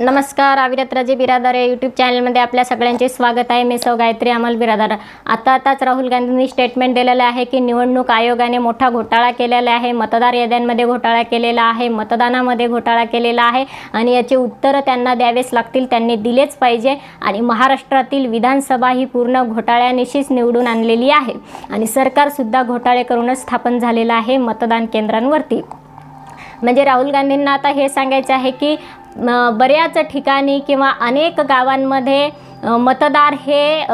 नमस्कार, अविरत राजे बिरादार या यूट्यूब चॅनलमध्ये आपल्या सगळ्यांचे स्वागत आहे। मी गायत्री अमल बिरादार। आताच राहुल गांधींनी स्टेटमेंट दिलेलं आहे की निवडणूक आयोगाने मोठा घोटाळा केलेला आहे, मतदार याद्यांमध्ये घोटाळा केलेला आहे, मतदानामध्ये घोटाळा केलेला आहे आणि याचे उत्तर त्यांना द्यावेच लागतील, त्यांनी दिलेच पाहिजे। आणि महाराष्ट्रातील विधानसभा ही पूर्ण घोटाळ्यानिशीच निवडून आणलेली आहे आणि सरकार सुद्धा घोटाळे करूनच स्थापन झालेलं आहे मतदान केंद्रांवरती। म्हणजे राहुल गांधींना आता हे सांगायचं आहे की बऱ्याच ठिकाणी किंवा अनेक गावांमध्ये मतदार हे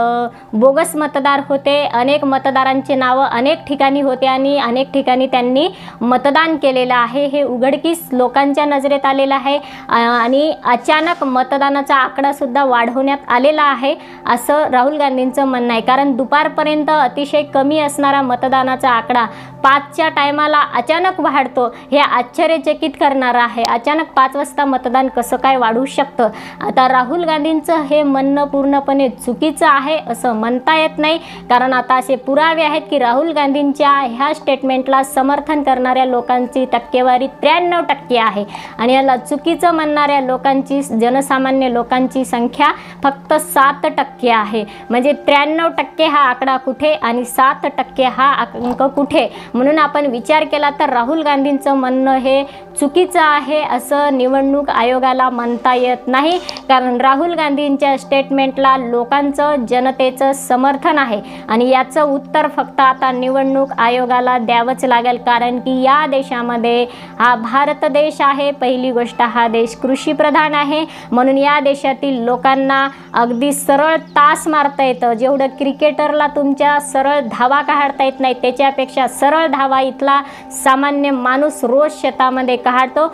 बोगस मतदार होते, अनेक मतदारांचे नाव अनेक ठिकाणी होते आणि अनेक ठिकाणी त्यांनी मतदान केलेलं आहे, हे उघडकीस लोकांच्या नजरेत आलेलं आहे आणि अचानक मतदानाचा आकडा सुद्धा वाढवण्यात आलेला आहे असं राहुल गांधींचं म्हणणं आहे। कारण दुपारपर्यंत अतिशय कमी असणारा मतदानाचा आकडा 5च्या टायमाला अचानक वाढतो, हे आश्चर्यचकित करणारं आहे। अचानक 5 वाजता मतदान कसं काय वाढू शकतं? आता राहुल गांधींचं हे म्हणणं पूर्णपणे चुकीचं आहे असं म्हणता येत नाही, कारण आता असे पुरावे आहेत की राहुल गांधींच्या ह्या स्टेटमेंटला समर्थन करणाऱ्या लोकांची टक्केवारी 93% आहे आणि याला चुकीचं म्हणणाऱ्या लोकांची, जनसामान्य लोकांची संख्या फक्त 7% आहे। म्हणजे 93% हा आकडा कुठे आणि 7% हा अंक कुठे? म्हणून आपण विचार केला तर राहुल गांधींचं म्हणणं हे चुकीचं आहे असं निवडणूक आयोगाला म्हणता येत नाही, कारण राहुल गांधींच्या स्टेटमेंटला लोकांचं, जनतेचं समर्थन आहे आणि याचं उत्तर फक्त आता निवडणूक आयोगाला द्यावंच लागेल। कारण की या देशामध्ये हा भारत देश आहे, पहिली गोष्ट हा देश कृषीप्रधान आहे, म्हणून या देशातील लोकांना अगदी सरळ तास मारता येतं। जेवढं क्रिकेटरला तुमच्या सरळ धावा काढता येत नाही त्याच्यापेक्षा सरळ धावा इथला सामान्य माणूस रोज शेतामध्ये काढतो।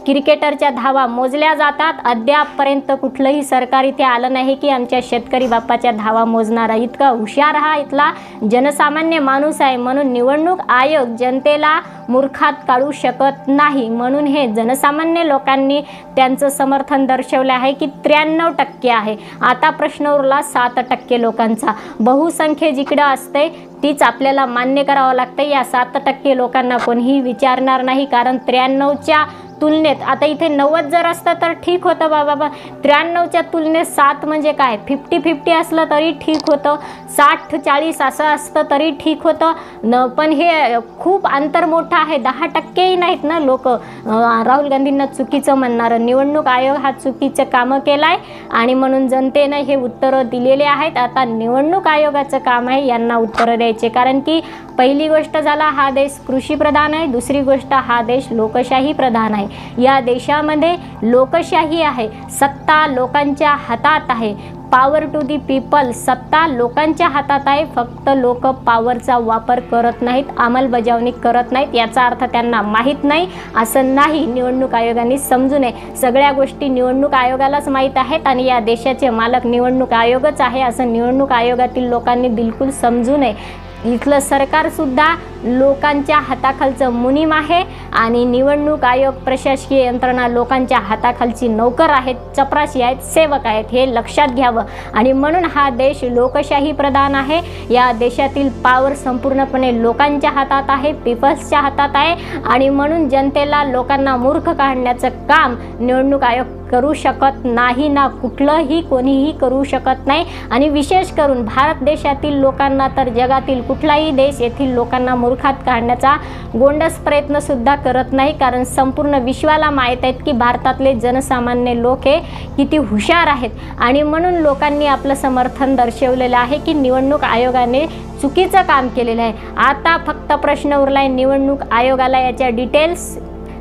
क्रिकेटरच्या धावा मोजल्या जातात, अद्यापपर्यंत कुठलंही सरकार इथे आलं नाही की आमच्या शेतकरी बाप्पाच्या धावा मोजणारा। इतका हुशार हा इथला जनसामान्य माणूस आहे, म्हणून निवडणूक आयोग जनतेला मूर्खात काढू शकत नाही। म्हणून हे जनसामान्य लोकांनी त्यांचं समर्थन दर्शवलं आहे की 93% आहे। आता प्रश्न उरला 7% लोकांचा। बहुसंख्य जिकडे असते तीच आपल्याला मान्य करावं लागतं। या 7% लोकांना कोणीही विचारणार नाही, कारण 93च्या तुलनेत आता इथे 90 जर असतं तर ठीक होतं बाबा, 93च्या तुलनेत 7 म्हणजे काय? 50-50 असलं तरी ठीक होतं, 60-40 असं असतं तरी ठीक होतं पण हे खूप अंतर मोठं आहे। 10%ही नाहीत ना लोक राहुल गांधींना चुकीचं म्हणणारं। निवडणूक आयोग हा चुकीचं कामं केलं आहे आणि म्हणून जनतेनं हे उत्तरं दिलेले आहेत। आता निवडणूक आयोगाचं काम आहे यांना उत्तरं द्यायचे, कारण की पहिली गोष्ट झाला हा देश कृषीप्रधान आहे, दुसरी गोष्ट हा देश लोकशाही प्रधान आहे। या देशामध्ये लोकशाही आहे, सत्ता लोकांच्या हातात आहे, पॉवर टू दी पीपल, सत्ता लोकांच्या हातात आहे। फक्त लोक पॉवरचा वापर करत नाहीत, अंमलबजावणी करत नाहीत, याचा अर्थ त्यांना माहीत नाही असं नाही। निवडणूक आयोगाने समजू नये, सगळ्या गोष्टी निवडणूक आयोगालाच माहीत आहेत आणि या देशाचे मालक निवडणूक आयोगच आहे असं निवडणूक आयोगातील लोकांनी बिलकुल समजू नये। इथलं सरकारसुद्धा लोकांच्या हाताखालचं मुनीम आहे आणि निवडणूक आयोग, प्रशासकीय यंत्रणा लोकांच्या हाताखालची नोकर आहेत, चपराशी आहेत, सेवक आहेत, हे लक्षात घ्यावं। आणि म्हणून हा देश लोकशाही प्रधान आहे। या देशातील पॉवर संपूर्णपणे लोकांच्या हातात आहे, पीपल्सच्या हातात आहे आणि म्हणून जनतेला, लोकांना मूर्ख काढण्याचं काम निवडणूक आयोग करू शकत नाही ना, कुठलंही कोणीही करू शकत नाही। आणि विशेष करून भारत देशातील लोकांना तर जगातील कुठलाही देश येथील लोकांना मूर्खात काढण्याचा गोंडस प्रयत्न सुद्धा करत नाही, कारण संपूर्ण विश्वाला माहीत आहेत की भारतातले जनसामान्य लोक हे किती हुशार आहेत आणि म्हणून लोकांनी आपलं समर्थन दर्शवलेलं आहे की निवडणूक आयोगाने चुकीचं काम केलेलं आहे। आता फक्त प्रश्न उरलाय निवडणूक आयोगाला याच्या डिटेल्स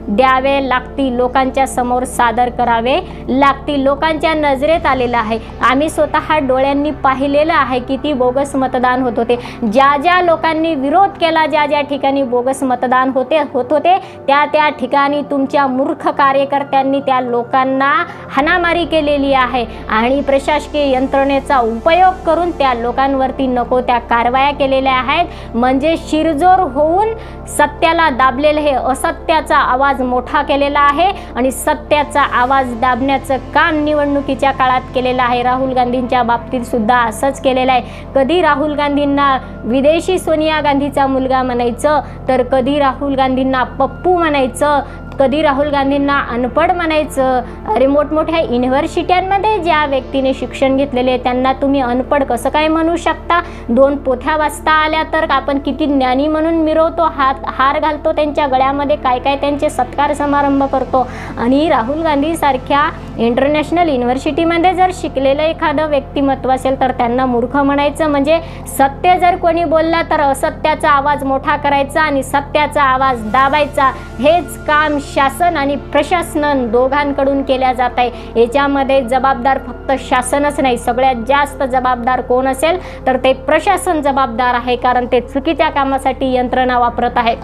द्यावे लागतील, लोकांच्या समोर सादर करावे लागतील, लोकांच्या नजरेत आलेलं आहे। आम्ही स्वतः डोळ्यांनी पाहिलेलं आहे किती बोगस मतदान होत होते। ज्या ज्या लोकांनी विरोध केला, ज्या ज्या ठिकाणी बोगस मतदान होत होते त्या ठिकाणी तुमच्या मूर्ख कार्यकर्त्यांनी त्या लोकांना हाणामारी केलेली आहे आणि प्रशासकीय यंत्रणेचा उपयोग करून त्या लोकांवरती नको त्या कारवाया केलेल्या आहेत। म्हणजे शिरजोर होऊन सत्याला दाबलेले हे असत्याचा आवाज आवाज मोठा केलेला आहे आणि सत्याचा आवाज दाबण्याचं काम निवडणुकीच्या काळात केलेलं आहे. राहुल गांधींच्या बाबतीत सुद्धा असंच केलेलं आहे. कधी राहुल गांधींना विदेशी सोनिया गांधीचा मुलगा म्हणायचं, तर कधी राहुल गांधींना पप्पू म्हणायचं, कधी राहुल गांधींना अनपढ म्हणायचं. अरे मोठमोठ्या युनिव्हर्सिट्यांमध्ये ज्या व्यक्तीने शिक्षण घेतलेले त्यांना तुम्ही अनपढ कसं काय म्हणू शकता? 2 पोथ्या वाचता आल्या तर आपण किती ज्ञानी म्हणून मिरवतो, हार घालतो त्यांच्या गळ्यामध्ये, काय काय त्यांचे सत्कार समारंभ करतो. आणि राहुल गांधी सारख्या इंटरनॅशनल युनिव्हर्सिटीमध्ये जर शिकलेलं एखादं व्यक्तिमत्व असेल तर त्यांना मूर्ख म्हणायचं. म्हणजे सत्य जर कोणी बोलला तर असत्याचा आवाज मोठा करायचा आणि सत्याचा आवाज दाबायचा. हेच काम शासन आणि प्रशासन दोघांकडून केल्या जात आहे. याच्यामध्ये जबाबदार फक्त शासनच नाही, सगळ्यात जास्त जबाबदार कोण असेल तर ते प्रशासन जबाबदार आहे, कारण ते चुकीच्या कामासाठी यंत्रणा वापरत आहे.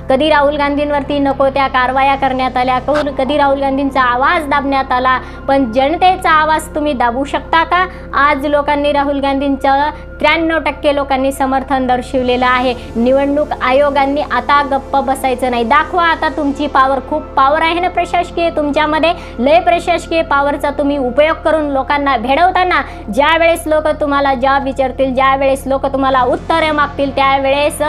कधी राहुल गांधींवरती नको त्या कारवाया करण्यात आल्या, कधी राहुल गांधींचा आवाज दाबण्यात आला, पण जनतेचा आवाज तुम्ही दाबू शकता का? आज लोकांनी राहुल गांधींचं 93% लोकांनी समर्थन दर्शवलेलं आहे. निवडणूक आयोगांनी आता गप्प बसायचं नाही. दाखवा आता तुमची पावर. खूप पावर आहे ना प्रशासकीय तुमच्यामध्ये, लय प्रशासकीय पावरचा तुम्ही उपयोग करून लोकांना भेडवताना ज्या वेळेस लोक तुम्हाला जॉब विचारतील, ज्या वेळेस लोक तुम्हाला उत्तरे मागतील, त्यावेळेस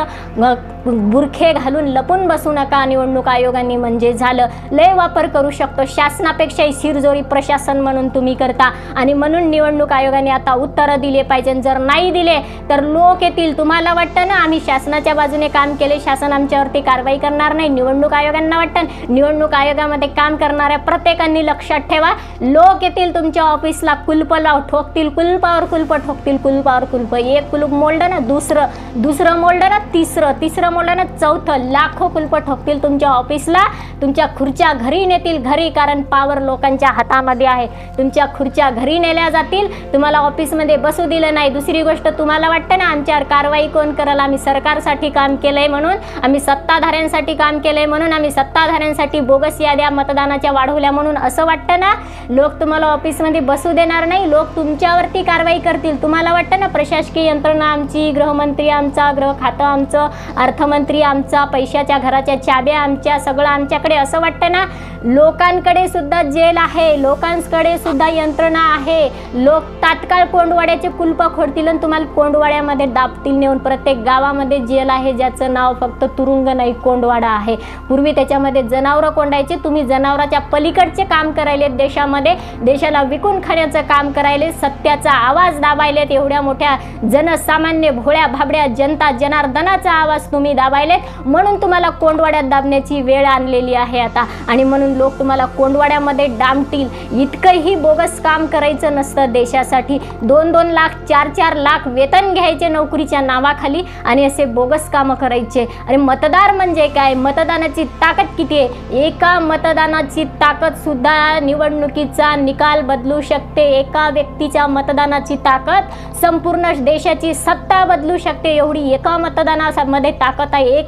बुरखे घालून लपून बसू नका. निवडणूक आयोगाने म्हणजे झालं. लय वापर करू शकतो शासनापेक्षाही शिरजोरी प्रशासन म्हणून तुम्ही करता आणि म्हणून निवडणूक आयोगाने आता उत्तरं दिले पाहिजे. जर नाही दिले तर लोक येतील. तुम्हाला वाटतं ना आम्ही शासनाच्या बाजूने काम केले, शासन आमच्यावरती कारवाई करणार नाही. निवडणूक आयोगांना वाटतं निवडणूक आयोगामध्ये काम करणाऱ्या प्रत्येकांनी लक्षात ठेवा, लोक येतील तुमच्या ऑफिसला, कुलप ठोकतील, कुलपावर कुलप ठोकतील, कुलपावर कुलप. एक कुलूप मोडलं ना दुसरं मोडलं ना तिसरं मोडलं ना चौथं, लाखो कुलप ठोकतील तुमच्या ऑफिसला. तुमच्या खुर्च्या घरी नेतील, घरी, कारण पावर लोकांच्या हातामध्ये आहे. तुमच्या खुर्च्या घरी नेल्या जातील, तुम्हाला ऑफिसमध्ये बसू दिलं नाही. दुसरी गोष्ट, तुम्हाला वाटतं ना आमच्यावर कारवाई कोण करेल, आम्ही सरकारसाठी काम केलंय म्हणून, आम्ही सत्ताधाऱ्यांसाठी काम केलंय म्हणून, आम्ही सत्ताधाऱ्यांसाठी बोगस याद्या मतदानाच्या वाढवल्या म्हणून असं वाटतं ना, लोक तुम्हाला ऑफिसमध्ये बसू देणार नाही, लोक तुमच्यावरती कारवाई करतील. तुम्हाला वाटतं ना प्रशासकीय यंत्रणा आमची, गृहमंत्री आमचा, गृह खातं आमचं, अर्थमंत्री आमचा, पैशाच्या घराच्या चाब्या आमच्या, सगळं आमच्याकडे, असं वाटतं ना. लोकांकडे सुद्धा जेल आहे, लोकांकडे सुद्धा यंत्रणा आहे. लोक तात्काळ कोंडवाड्याचे कुलप खोडतील आणि तुम्हाला कोंडवाड्यामध्ये दाबतील नेऊन. प्रत्येक गावामध्ये जेल आहे ज्याचं नाव फक्त तुरुंग नाही, कोंडवाडा आहे. पूर्वी त्याच्यामध्ये जनावरं कोंडायचे, तुम्ही जनावराच्या पलीकडचे काम करायले देशामध्ये, देशाला विकून खाण्याचं काम करायले, सत्याचा आवाज दाबायलेत. एवढ्या मोठ्या जनसामान्य भोळ्या भाबड्या जनता जनार्दनाचा आवाज तुम्ही दाबायलेत, म्हणून तुम्हाला कोंडवाड्यात दाबण्याची वेळ आणलेली आहे आता. आणि म्हणून लोक तुम्हाला कोंडवाड्यामध्ये डांबतील. इतकंही बोगस काम करायचं नसतं देशासाठी. 2-2 लाख 4-4 लाख वेतन घ्यायचे नोकरीच्या नावाखाली आणि असे बोगस कामं करायचे. आणि मतदार म्हणजे काय, मतदानाची ताकद किती आहे? एका मतदानाची ताकद सुद्धा निवडणुकीचा निकाल बदलू शकते. एका व्यक्तीच्या मतदानाची ताकद संपूर्ण देशाची सत्ता बदलू शकते. एवढी एका मतदानामध्ये ताकद आहे.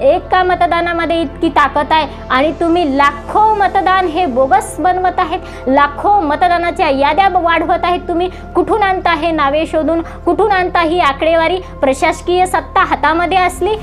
एका मतदानामध्ये इतकी ताकद आहे. आणि तुम्ही लाखो मतदान हे बोगस बनवत आहेत, लाखो मतदानाच्या याद्या वाढवत आहेत. तुम्ही कुठून आणता हे नावे शोधून, कुठून आणता ही आकडेवारी? प्रशासकीय सत्ता हातामध्ये असली,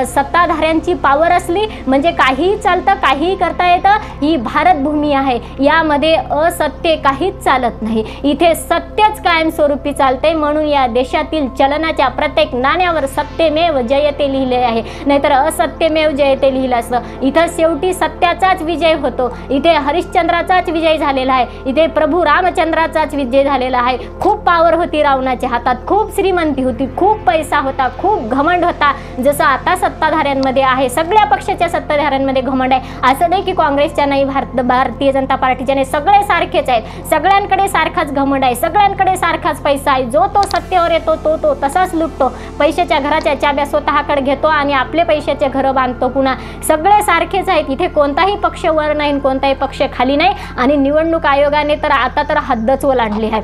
सत्ताधाऱ्यांची पावर असली म्हणजे काहीही चालतं, काहीही करता येतं. ही भारतभूमी आहे, यामध्ये असत्य काहीच चालत नाही. इथे सत्यच कायमस्वरूपी चालते. म्हणून या देशातील चलनाच्या प्रत्येक नाण्यावर सत्यमेव जयते लिहिले आहे, नाहीतर असत्यमेव जयते लिहिलं असतं. इथं शेवटी सत्याचाच विजय होतो. इथे हरिश्चंद्राचाच विजय झालेला आहे, इथे प्रभू रामचंद्राचाच विजय झालेला आहे. खूप पावर होती रावणाच्या हातात, खूप श्रीमंती होती, खूप पैसा होता, खूप घमंड होता, जसं आता सत्ताधाऱ्यांमध्ये आहे. सगळ्या पक्षाच्या सत्ताधाऱ्यांमध्ये घमंड आहे. असं नाही की काँग्रेसच्या नाही, भारतीय जनता पार्टीच्या नाही, सगळे सारखेच आहेत. सगळ्यांकडे सारखाच घमंड आहे, सगळ्यांकडे सारखाच पैसा आहे. जो तो सत्तेवर येतो तो तसाच लुटतो. पैशाच्या घराच्या चाब्या स्वतःकडे घेतो आणि आपले पैशाचे घरं बांधतो. पुन्हा सगळे सारखेच आहेत. इथे कोणताही पक्ष वर नाही, कोणताही पक्ष खाली नाही. आणि निवडणूक आयोगाने तर आता तर हद्दच ओलांडली आहे.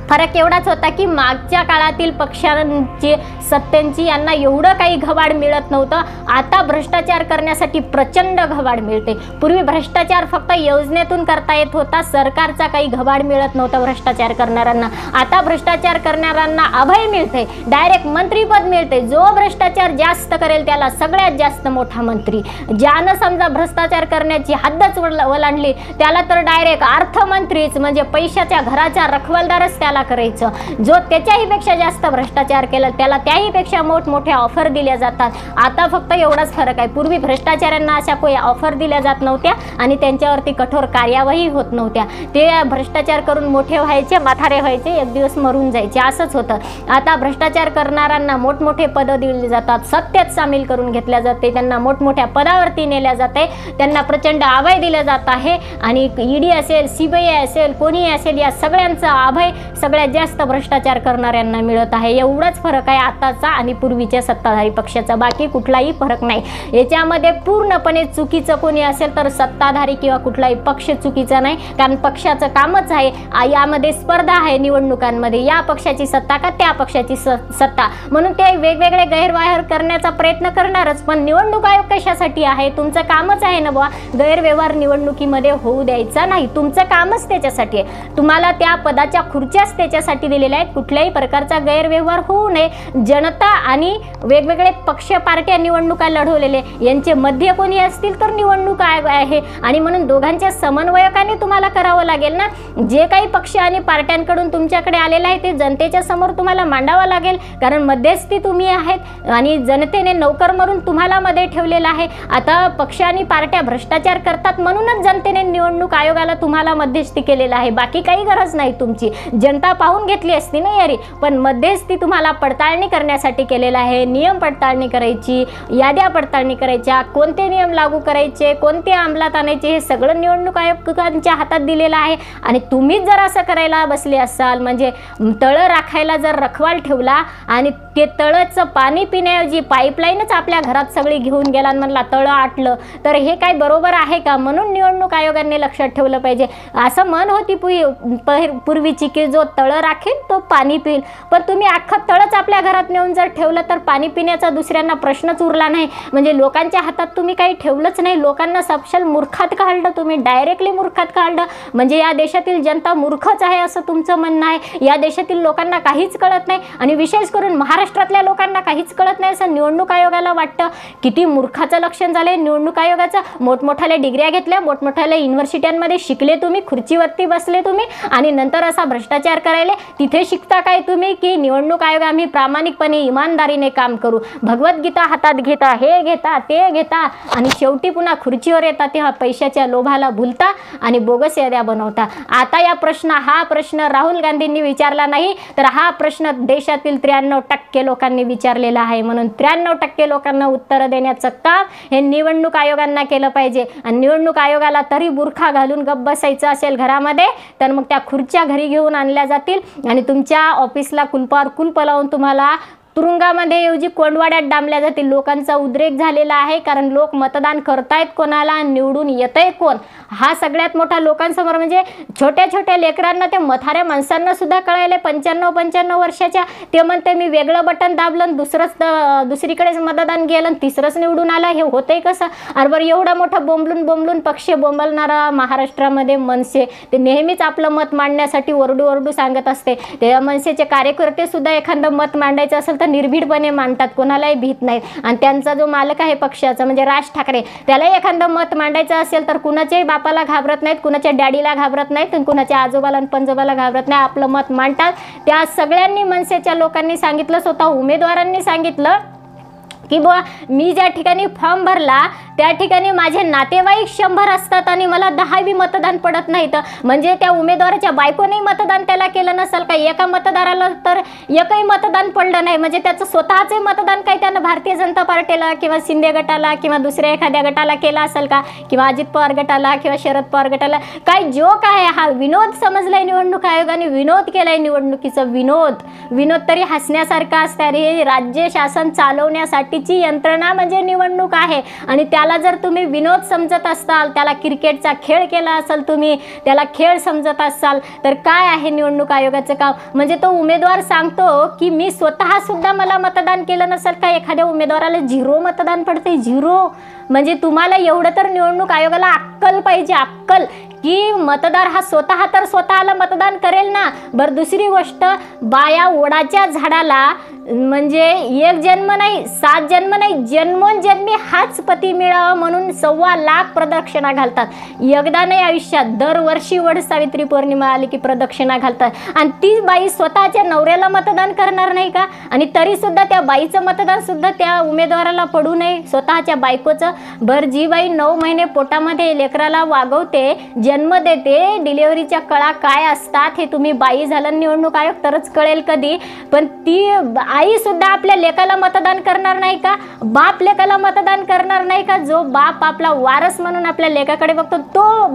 फरक एवढाच होता की मागच्या काळातील पक्षांची सत्तेंची यांना एवढं काही घबाड मिळत नव्हतं. आता भ्रष्टाचार करण्यासाठी प्रचंड घबाड मिळते. पूर्वी भ्रष्टाचार फक्त योजनेतून करता येत होता, सरकारचा काही घबाड मिळत नव्हता भ्रष्टाचार करणाऱ्यांना. आता भ्रष्टाचार करणाऱ्यांना अभय मिळते, डायरेक्ट मंत्रीपद मिळते. जो भ्रष्टाचार जास्त करेल त्याला सगळ्यात जास्त मोठा मंत्री. ज्यानं समजा भ्रष्टाचार करण्याची हद्दच ओलांडली त्याला तर डायरेक्ट अर्थमंत्रीच, म्हणजे पैशाच्या घराचा रखवालदारच त्याला करायचं. जो त्याच्याही पेक्षा जास्त भ्रष्टाचार केला त्याला त्याही पेक्षा मोठमोठ्या ऑफर दिल्या जातात. आता फक्त एवढाच फरक आहे, पूर्वी भ्रष्टाचाऱ्यांना अशा काही ऑफर दिल्या जात नव्हत्या आणि त्यांच्यावरती कठोर कार्यवाही होत नव्हत्या. ते भ्रष्टाचार करून मोठे व्हायचे, म्हातारे व्हायचे, एक दिवस मरून जायचे, असंच होतं. आता भ्रष्टाचार करणाऱ्यांना मोठमोठे पदं दिली जातात, सत्तेत सामील करून घेतल्या जाते, त्यांना मोठमोठ्या पदावरती नेल्या जाते, त्यांना प्रचंड अभय दिलं जात आहे. आणि ईडी असेल, सीबीआय असेल, कोणी असेल, या सगळ्यांचा अभय सगळ्यात जास्त भ्रष्टाचार करणाऱ्यांना मिळत आहे. एवढाच फरक आहे आताचा आणि पूर्वीच्या सत्ताधारी पक्षाचा, बाकी कुठलाही फरक नाही. याच्यामध्ये पूर्णपणे चुकीचं कोणी असेल तर सत्ताधारी किंवा कुठलाही पक्ष चुकीचा नाही, कारण पक्षाचं कामच आहे. यामध्ये स्पर्धा आहे निवडणुकांमध्ये, या पक्षाची सत्ता का त्या पक्षाची सत्ता, म्हणून ते वेगवेगळे गैरव्यवहार करण्याचा प्रयत्न करणारच. पण निवडणूक आयोग कशासाठी आहे? तुमचं कामच आहे ना बुवा, गैरव्यवहार निवडणुकीमध्ये होऊ द्यायचा नाही. तुमचं कामच त्याच्यासाठी आहे, तुम्हाला त्या पदाच्या खुर्च्याच त्याच्यासाठी दिलेल्या आहेत. कुठल्याही प्रकारचा गैरव्यवहार होऊ नये. जनता आणि वेगवेगळे पक्ष पार्ट्या निवडणुका लढवलेले यांचे मध्ये कोणी असतील तर निवडणूक आयोग आहे, आणि म्हणून दोघांच्या समन्वयकाने तुम्हाला करावं लागेल ना. जे काही पक्ष आणि पार्ट्यांकडून तुमच्याकडे आलेलं आहे ते जनतेच्या समोर तुम्हाला मांडावं लागेल, कारण मध्यस्थी तुम्ही आहेत आणि जनतेने नोकर म्हणून तुम्हाला मध्ये ठेवलेलं आहे. आता पक्ष आणि पार्ट्या भ्रष्टाचार करतात म्हणूनच जनतेने निवडणूक आयोगाला तुम्हाला मध्यस्थी केलेलं आहे, बाकी काही गरज नाही तुमची. जनता पाहून घेतली असती ना यारी, पण मध्यस्थी तुम्हाला पडताळणी करण्यासाठी केलेलं आहे. नियम पडताळणी करायची, याद्या पडताळणी करायच्या, कोणते नियम लागू करायचे, कोणते अंमलात आणायचे, हे सगळं निवडणूक आयोगाच्या हातात दिलेलं आहे. आणि तुम्हीच जर असं करायला बसले असाल, म्हणजे तळं राखायला जर रखवाल ठेवला आणि ते तळंचं पाणी पिण्याऐवजी पाईपलाईनच आपल्या घरात सगळी घेऊन गेला आणि म्हणला तळं आटलं, तर हे काय बरोबर आहे का? म्हणून निवडणूक आयोगाने लक्षात ठेवलं पाहिजे. असं म्हण होती पूर्वीची की जो तळं राखेल तो पाणी पिईल, पण तुम्ही अख्खं तळंच आपल्या घरात नेऊन जर ठेवलं तर पाणी पिण्याचा दुसऱ्यांना प्रश्नच उरला नाही. म्हणजे लोकांच्या हातात तुम्ही काही ठेवलंच नाही, लोकांना सपशेल मूर्खात काढलं तुम्ही, डायरेक्टली मूर्खात काढलं. म्हणजे या देशातील जनता मूर्खच आहे असं तुमचं म्हणणं आहे. या देशातील लोकांना काहीच कळत नाही आणि विशेष करून महाराष्ट्रातल्या लोकांना काहीच कळत नाही असं निवडणूक आयोगाला वाटतं. किती मूर्खाचं लक्षण झालंय निवडणूक आयोगाचं. मोठमोठ्याल्या डिग्र्या घेतल्या, मोठमोठ्याल्या युनिव्हर्सिट्यांमध्ये शिकले तुम्ही, खुर्चीवरती बसले तुम्ही, आणि नंतर असा भ्रष्टाचार करायले. तिथे शिकता काय तुम्ही की निवडणूक आयोग आम्ही प्रामाणिकपणे इमानदारीने काम करू, भगवद्गीता हातात घेता, हे घेता ते घेता, आणि शेवटी पुन्हा खुर्चीवर येतात तेव्हा पैशाच्या लोभाला भुलता आणि बोगस याद्या बनवता. आता हा प्रश्न राहुल गांधींनी विचारला नाही, तर हा प्रश्न देशातील 93% लोकांनी विचारलेला आहे. म्हणून 93% लोकांना उत्तर देण्याचं काम हे निवडणूक आयोगांना केलं पाहिजे. आणि निवडणूक आयोगाला तरी बुरखा घालून गप्प बसायचं असेल घरामध्ये, तर मग त्या खुर्च्या घरी घेऊन आणल्या जातील आणि तुमच्या ऑफिसला कुलपावर कुलप लावून तुम्हाला तुरुंगामध्ये ऐवजी कोंडवाड्यात डांबल्या जातील. लोकांचा उद्रेक झालेला आहे, कारण लोक मतदान करतायत कोणाला, निवडून येतंय कोण, हा सगळ्यात मोठा लोकांसमोर. म्हणजे छोट्या छोट्या लेकरांना, ते म्हाताऱ्या माणसांना सुद्धा कळायला 55 वर्षाच्या, ते म्हणते मी वेगळं बटन दाबलं, दुसरीकडेच मतदान गेलं, तिसरंच निवडून आलं. हे होतंय कसं? अरबर एवढा मोठा बोंबलून पक्ष बोंबलणारा महाराष्ट्रामध्ये मनसे, ते नेहमीच आपलं मत मांडण्यासाठी ओरडू सांगत असते. त्या मनसेचे कार्यकर्ते सुद्धा एखादं मत मांडायचं असेल निर्भीडपणे मांडतात, कोणालाही भीत नाहीत. आणि त्यांचा जो मालक आहे पक्षाचा म्हणजे राज ठाकरे, त्यालाही एखादं मत मांडायचं असेल तर कुणाच्याही बापाला घाबरत नाहीत, कुणाच्या डॅडीला घाबरत नाहीत, आणि कुणाच्या आजोबाला आणि पंजोबाला घाबरत नाही, आपलं मत मांडतात. त्या सगळ्यांनी मनसेच्या लोकांनी सांगितलं, स्वतः उमेदवारांनी सांगितलं की बुवा मी ज्या ठिकाणी फॉर्म भरला त्या ठिकाणी माझे नातेवाईक 100 असतात आणि मला 10 मतदान पडत नाहीत. म्हणजे त्या उमेदवाराच्या बायकोने मतदान त्याला केलं नसेल का? एका मतदाराला तर एकही मतदान पडलं नाही. म्हणजे त्याचं स्वतःचे मतदान काही त्यानं भारतीय जनता पार्टीला किंवा शिंदे गटाला किंवा दुसऱ्या एखाद्या गटाला केला असेल का? किंवा अजित पवार गटाला किंवा शरद पवार गटाला? काय जोक आहे हा? विनोद समजलाय निवडणूक आयोगाने, विनोद केलाय निवडणुकीचा. विनोद तरी हसण्यासारखा असतं. अरे राज्य शासन चालवण्यासाठी बाकीची यंत्रणा म्हणजे निवडणूक आहे. आणि त्याला जर तुम्ही विनोद समजत असाल, त्याला क्रिकेटचा खेळ केला असाल, तुम्ही त्याला खेळ समजत असाल, तर काय आहे निवडणूक आयोगाचं काम? म्हणजे तो उमेदवार सांगतो की मी स्वतः सुद्धा मला मतदान केलं नसेल का, एखाद्या उमेदवाराला 0 मतदान पडते, 0. म्हणजे तुम्हाला एवढं तर निवडणूक आयोगाला अक्कल पाहिजे, अक्कल, की मतदार हा स्वतः तर स्वतःला मतदान करेल ना. बरं, दुसरी गोष्ट, बाया ओढाच्या झाडाला म्हणजे 1 जन्म नाही, 7 जन्म नाही, जन्मोजन्मी हाच पती मिळावा म्हणून 1.25 लाख प्रदक्षिणा घालतात. एकदा नाही आयुष्यात, दरवर्षी वड सावित्री पौर्णिमा आली की प्रदक्षिणा घालतात. आणि ती बाई स्वतःच्या नवऱ्याला मतदान करणार नाही का? आणि तरी सुद्धा त्या बाईचं मतदान सुद्धा त्या उमेदवाराला पडू नये, स्वतःच्या बायकोचं. बरं, जी बाई 9 महिने पोटामध्ये लेकराला वागवते, जन्म देते, डिलिव्हरीच्या कळा काय असतात हे तुम्ही बाई झालं निवडणूक आयोग तरच कळेल कधी. पण ती आई सुद्धा आपल्या लेकाला मतदान करणार नाही का? बाप लेकाला मतदान करणार नाही का? जो बाप आपला वारस म्हणून आपल्या लेकाकडे बघतो, तो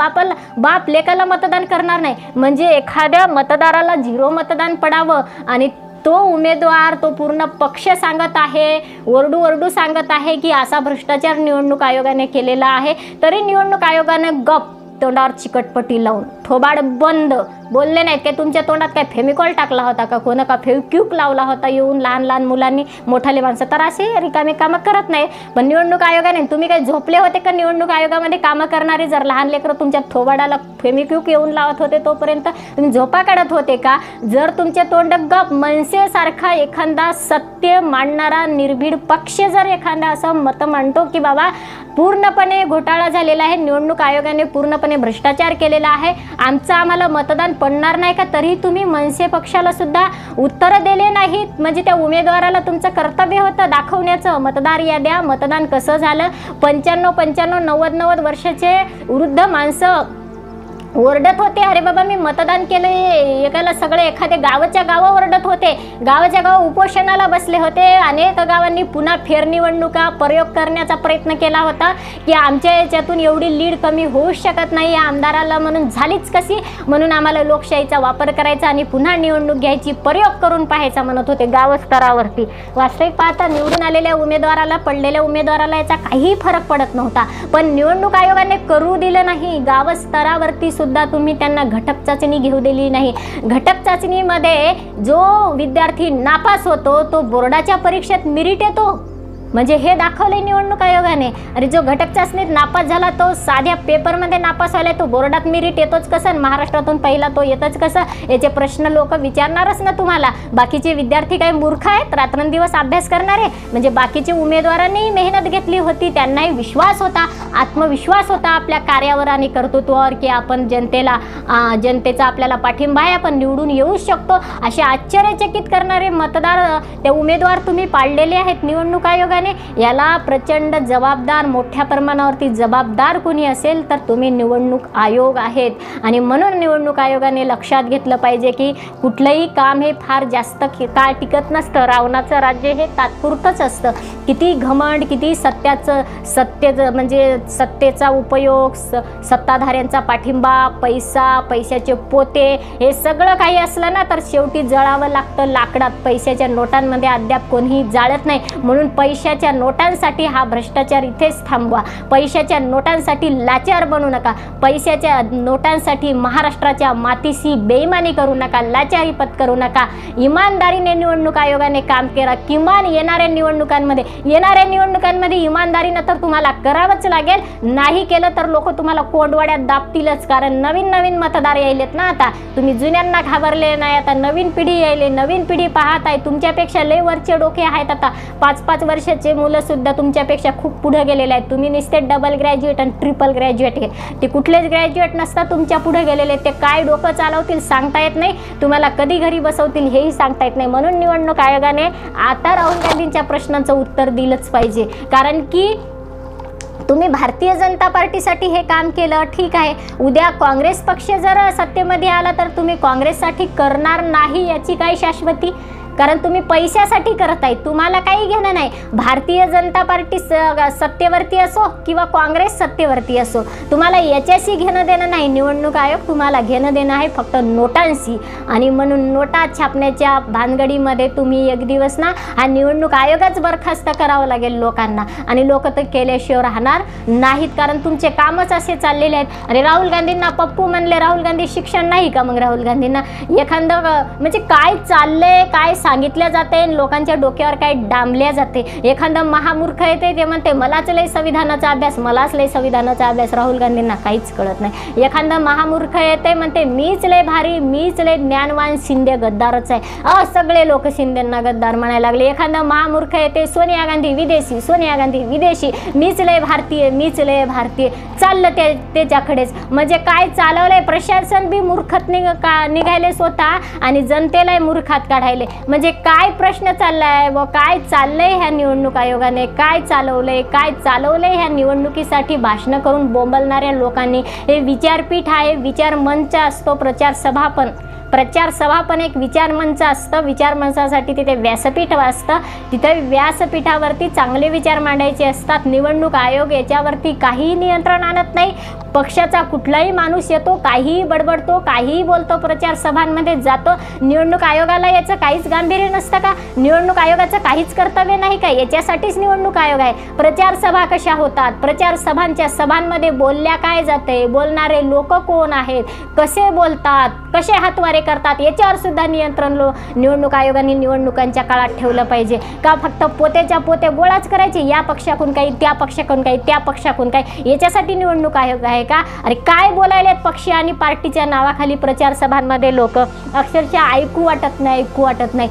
बाप लेकाला मतदान करणार नाही. म्हणजे एखाद्या मतदाराला 0 मतदान पडावं आणि तो उमेदवार, तो पूर्ण पक्ष सांगत आहे, ओरडू सांगत आहे की असा भ्रष्टाचार निवडणूक आयोगाने केलेला आहे, तरी निवडणूक आयोगाने गप, तोंडावर चिकटपट्टी लावून थोबाड बंद, बोलले नाहीत. काय तुमच्या तोंडात काय फेमिकॉल टाकला होता का? कोणा का फेविक्विक लावला होता येऊन? लहान मुलांनी, मोठाले माणसं तर असे रिकामे कामं करत नाही. पण निवडणूक आयोगाने, तुम्ही काय झोपले होते का निवडणूक आयोगामध्ये कामं करणारे? जर लहान लेकरं तुमच्या थोबाडाला फेमिक्विक येऊन लावत होते तोपर्यंत तुम्ही झोपा काढत होते का? जर तुमचे तोंड गप, मनसेसारखा एखादा सत्य मांडणारा निर्भीड पक्ष जर एखादा असं मत मांडतो की बाबा पूर्णपणे घोटाळा झालेला आहे, निवडणूक आयोगाने पूर्णपणे भ्रष्टाचार केलेला आहे, आम्हाला मतदान पडणार नाही का, तरी तुम्ही मनसे पक्षाला सुद्धा उत्तर दिले नाहीत. म्हणजे त्या उमेदवाराला तुमचं कर्तव्य होतं दाखवण्याचं. मतदार याद्या, मतदान कसं झालं, 95 90 वर्षाचे वृद्ध माणसं ओरडत होते, अरे बाबा मी मतदान केलं, एकाला सगळे एखाद्या गावाच्या गावं ओरडत होते, गावाच्या गाव उपोषणाला बसले होते. अनेक गावांनी पुन्हा फेरनिवडणुका प्रयोग करण्याचा प्रयत्न केला होता की आमच्या याच्यातून एवढी लीड कमी होऊ शकत नाही या आमदाराला, म्हणून झालीच कशी, म्हणून आम्हाला लोकशाहीचा वापर करायचा आणि पुन्हा निवडणूक घ्यायची, प्रयोग करून पाहायचा म्हणत होते गावस्तरावरती. वास्तविक पाहता निवडून आलेल्या उमेदवाराला, पडलेल्या उमेदवाराला याचा काही फरक पडत नव्हता. पण निवडणूक आयोगाने करू दिलं नाही. गावस्तरावरती सुद्धा तुम्ही त्यांना घटक चाचणी घेऊ दिली नाही. घटक चाचणीमध्ये जो विद्यार्थी नापास होतो तो बोर्डाच्या परीक्षेत मेरिट येतो, म्हणजे हे दाखवले निवडणूक आयोगाने. अरे जो घटक चाचणीत नापास झाला तो साध्या पेपरमध्ये नापास व्हायला तो बोर्डात मेरिट येतोच कसं? महाराष्ट्रातून पहिला तो येतच कसं? याचे प्रश्न लोक विचारणारच ना तुम्हाला. बाकीचे विद्यार्थी काही मूर्ख आहेत, रात्रंदिवस अभ्यास करणारे? म्हणजे बाकीचे उमेदवारांनीही मेहनत घेतली होती, त्यांनाही विश्वास होता, आत्मविश्वास होता आपल्या कार्यावर आणि कर्तृत्वावर की आपण जनतेचा आपल्याला पाठिंबा आहे, आपण निवडून येऊ शकतो. असे आश्चर्यचकित करणारे मतदार ते उमेदवार तुम्ही पाळलेले आहेत निवडणूक आयोगाने. याला प्रचंड जबाबदार, मोठ्या प्रमाणावरती जबाबदार कोणी असेल तर तुम्ही निवडणूक आयोग आहेत. आणि म्हणून निवडणूक आयोगाने लक्षात घेतलं पाहिजे की कुठलंही काम हे फार जास्त काळ टिकत नसतं. रावणाचं राज्य हे तात्पुरतंच असतं. किती घमंड, किती म्हणजे सत्तेचा उपयोग, सत्ताधाऱ्यांचा पाठिंबा, पैशाचे पोते, हे सगळं काही असलं ना तर शेवटी जळावं लागतं लाकडात. पैशाच्या नोटांमध्ये अद्याप कोणीही जाळत नाही. म्हणून पैशाच्या नोटांसाठी हा भ्रष्टाचार इथेच थांबवा. पैशाच्या नोटांसाठी लाचार बनू नका. पैशाच्या नोटांसाठी महाराष्ट्राच्या मातीशी बेईमानी करू नका, लाचारी पत्करू नका. इमानदारीने निवडणूक आयोगाने काम केलं. किमान येणाऱ्या निवडणुकांमध्ये इमानदारीनं तर तुम्हाला करावंच लागेल. नाही केलं तर लोक तुम्हाला कोंडवाड्यात दाबतीलच. कारण नवीन मतदार यायलेत ना. आता तुम्ही जुन्यांना घाबरले नाही, आता नवीन पिढी यायले, नवीन पिढी पाहत आहे. तुमच्यापेक्षा लय वरचे डोके आहेत. आता 5-5 वर्षाचे मुलं सुद्धा तुमच्यापेक्षा खूप पुढे गेलेले आहेत. तुम्ही नुसते डबल ग्रॅज्युएट आणि ट्रिपल ग्रॅज्युएट ते कुठलेच ग्रॅज्युएट नसता तुमच्या पुढे गेलेले. ते काय डोकं चालवतील सांगता येत नाही, तुम्हाला कधी घरी बसवतील हेही सांगता येत नाही. म्हणून निवडणूक आयोगाने आता राहुल गांधींच्या प्रश्नांचं उत्तर दिलंच पाहिजे. कारण की तुम्ही भारतीय जनता पार्टीसाठी हे काम केलं, ठीक आहे. उद्या काँग्रेस पक्ष जर सत्तेमध्ये आला तर तुम्ही काँग्रेससाठी करणार नाही याची काय शाश्वती? कारण तुम्ही पैशासाठी करत आहे, तुम्हाला काही घेणं नाही. भारतीय जनता पार्टी सत्तेवरती असो किंवा काँग्रेस सत्तेवरती असो, तुम्हाला याच्याशी घेणं देणं नाही. निवडणूक आयोग तुम्हाला घेणं देणं आहे फक्त नोटांशी. आणि म्हणून नोटा छापण्याच्या भानगडीमध्ये तुम्ही एक दिवस ना हा निवडणूक आयोगच बरखास्त करावं लागेल लोकांना, आणि लोक तर केल्याशिवाय राहणार नाहीत, कारण तुमचे कामच असे चाललेले आहेत. आणि राहुल गांधींना पप्पू म्हणले, राहुल गांधी शिक्षण नाही का? मग राहुल गांधींना एखादं म्हणजे काय चाललंय, काय सांगितलं जाते, लोकांच्या डोक्यावर काय डांबल्या जाते. एखादं महामूर्ख येते ते म्हणते मलाच लय संविधानाचा अभ्यास, मलाच लय संविधानाचा अभ्यास. राहुल गांधींना काहीच कळत नाही. एखादं महामूर्ख येते म्हणते मीच लय भारी, मीच लय ज्ञानवान, शिंदे गद्दारच आहे. सगळे लोक शिंदेंना गद्दार म्हणायला लागले. एखादं महामूर्ख येते सोनिया गांधी विदेशी, सोनिया गांधी विदेशी, मीच लय भारतीय, मीच लय भारतीय, चाललं त्याच्याकडेच. म्हणजे काय चालवलंय, प्रशासन बी मूर्खत निघायले स्वतः आणि जनतेला मूर्खात काढायले. म्हणजे काय प्रश्न चाललाय व काय चाललंय ह्या निवडणूक आयोगाने, काय चालवलंय ह्या निवडणुकीसाठी भाषण करून बोंबलणाऱ्या लोकांनी. हे विचारपीठ आहे, विचार मंच असतो, प्रचार सभा पण एक विचार मंच असतं. विचार मंचासाठी तिथे व्यासपीठ असतं, तिथे व्यासपीठावरती चांगले विचार मांडायचे असतात. निवडणूक आयोग याच्यावरती काहीही नियंत्रण आणत नाही. पक्षाचा कुठलाही माणूस येतो, काहीही बडबडतो, काहीही बोलतो, प्रचार सभांमध्ये जातो. निवडणूक आयोगाला याचं काहीच गांभीर्य नसतं का? निवडणूक आयोगाचं काहीच कर्तव्य नाही का? याच्यासाठीच निवडणूक आयोग आहे. प्रचार सभा कशा होतात, प्रचार सभांमध्ये बोलल्या काय जाते, बोलणारे लोक कोण आहेत, कसे बोलतात, कसे हातवारे करतात, याच्यावर सुद्धा नियंत्रण निवडणूक आयोगाने निवडणुकांच्या काळात ठेवलं पाहिजे का? फक्त पोतेच्या पोते गोळाच करायचे, या पक्षाकडून काही, त्या पक्षाकडून काही, त्या पक्षाकडून काही, याच्यासाठी निवडणूक आयोग आहे का? अरे काय बोलायलेत पक्ष आणि पार्टीच्या नावाखाली प्रचार सभांमध्ये लोक, अक्षरशः ऐकू वाटत नाही.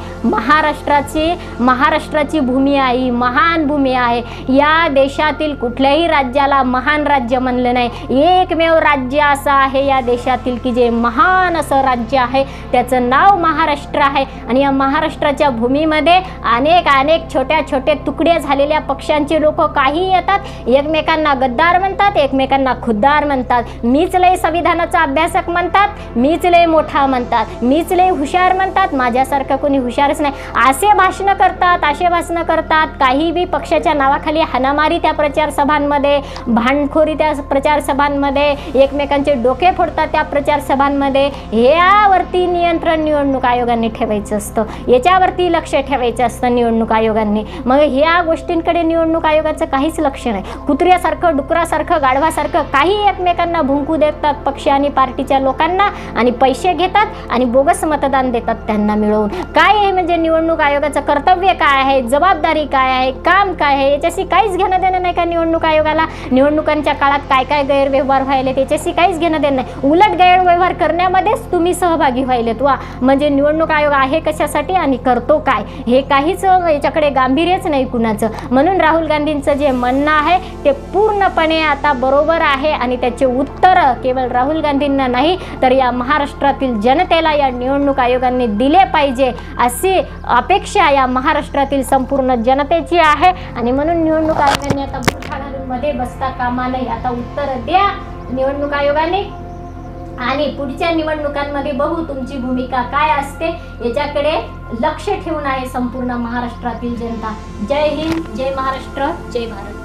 महाराष्ट्राची भूमी आहे, महान भूमी आहे. या देशातील कुठल्याही राज्याला महान राज्य म्हणलं नाही. एकमेव राज्य असं आहे या देशातील की जे महान असं राज्य आहे, त्याचं नाव महाराष्ट्र आहे. आणि या महाराष्ट्राच्या भूमीमध्ये अनेक छोट्या तुकड्या झालेल्या पक्षांचे लोक काही येतात, एकमेकांना गद्दार म्हणतात, एकमेकांना खुद्दार म्हणतात, मीच लय संविधानाचा अभ्यासक म्हणतात, मीच लय मोठा म्हणतात, मीच लय हुशार म्हणतात, माझ्यासारखं कोणी हुशारच नाही, असे भाषण करतात. काही बी पक्षाच्या नावाखाली हाणामारी त्या प्रचार सभांमध्ये, भांडखोरी त्या प्रचार सभांमध्ये, एकमेकांचे डोके फोडतात त्या प्रचार सभांमध्ये. यावरती नियंत्रण निवडणूक आयोगाने ठेवायचं असतं, याच्यावरती लक्ष ठेवायचं असतं निवडणूक आयोगाने. मग ह्या गोष्टींकडे निवडणूक आयोगाचं काहीच लक्ष नाही. कुत्र्यासारखं, डुकरासारखं, गाढवासारखं काही एकमेकांना भुंकू देतात पक्ष आणि पार्टीच्या लोकांना, आणि पैसे घेतात आणि बोगस मतदान देतात त्यांना मिळवून. काय आहे म्हणजे निवडणूक आयोगाचं कर्तव्य काय आहे, जबाबदारी काय आहे, काम काय आहे, याच्याशी काहीच घेणं देणं नाही का निवडणूक आयोगाला? निवडणुकांच्या काळात काय गैरव्यवहार व्हायले त्याच्याशी काहीच घेणं देणं नाही. उलट गैरव्यवहार करण्यामध्येच तुम्ही सहभागी व्हायलेत. वा, म्हणजे निवडणूक आयोग आहे कशासाठी आणि करतो काय, हे काहीच याच्याकडे गांभीर्यच नाही कुणाचं. म्हणून राहुल गांधींचं जे म्हणणं आहे ते पूर्णपणे आता बरोबर आहे, आणि त्याचे उत्तर केवळ राहुल गांधींना नाही तर या महाराष्ट्रातील जनतेला या निवडणूक आयोगाने दिले पाहिजे, अशी अपेक्षा या महाराष्ट्रातील संपूर्ण जनतेची आहे. आणि म्हणून निवडणूक आयोगाने आता बुरखा घालून मध्ये बसता कामा नये. आता उत्तर द्या निवडणूक आयोगाने, आणि पुढच्या निवडणुकांमध्ये बघू तुमची भूमिका काय असते, याच्याकडे लक्ष ठेवून आहे संपूर्ण महाराष्ट्रातील जनता. जय हिंद, जय महाराष्ट्र, जय भारत.